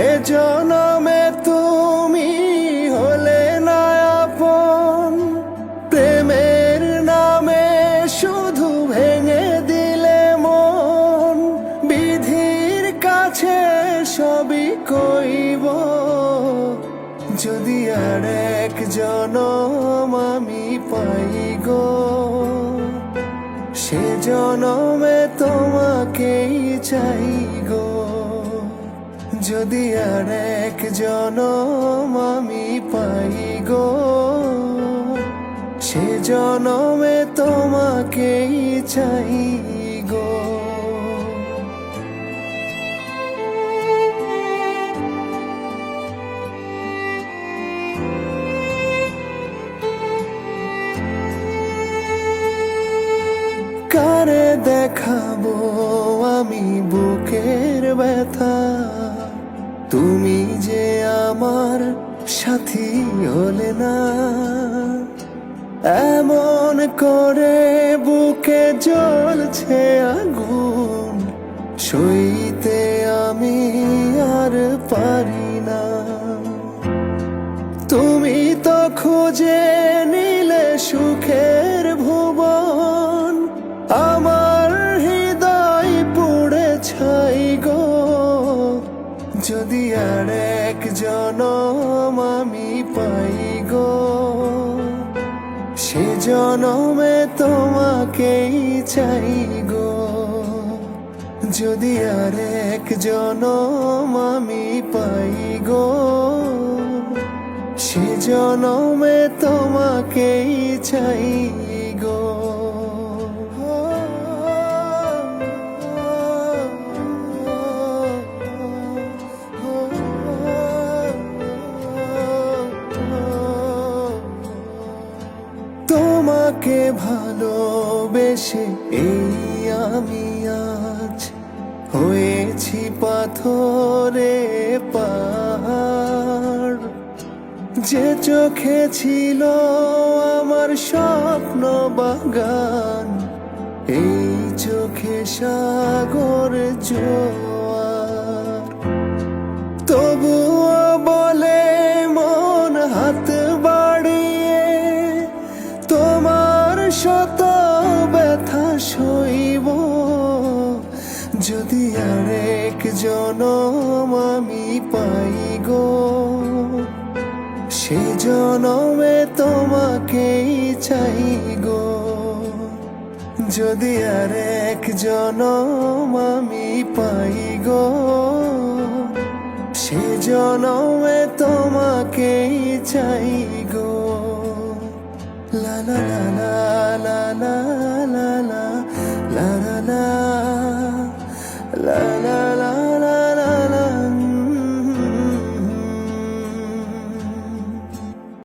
এ জনমে তুমি হলে না আপন, প্রেমের নামে শুধু ভেঙে দিলে মন। বিধির কাছে সবই কইব, যদি আর এক জনম আমি পাই গো, সে জনমে তোমাকেই চাই গো। যদি আর এক জনম আমি পাই গো, সে জনমে তোমাকেই চাই গো। কারে দেখাবো আমি বুকের ব্যথা, তুমি যে আমার সাথী হলে না। এমন করে বুকে জ্বলছে আগুন, সইতে আমি আর পারি না। তুমি তো খুঁজে নিলে সুখের ভুবন, আমার হৃদয় পুড়ে ছাই গো। যদি আর এক জনম আমি পাই গো, সে জনমে তোমাকেই চাই গো। যদি আর এক জনম আমি পাই গো, সে জনমে তোমাকেই চাই গো। তোমাকে ভালোবেসে এই আমি আজ হয়েছি পাথরে পাহাড়। যে চোখে ছিল আমার স্বপ্ন বাগান, এই চোখে সাগর জোয়ার। তবুও বলে মন হাত বাড়িয়ে, তোমার শত ব্যথা সইব। যদি আর এক জনম আমি পাই গো, সে জনমে তোমাকেই চাই গো। যদি আর এক জনম আমি পাই গো, সে জনমে তোমাকেই চাই গো। লা লা লা লা লা লা লা লা লা লা লা।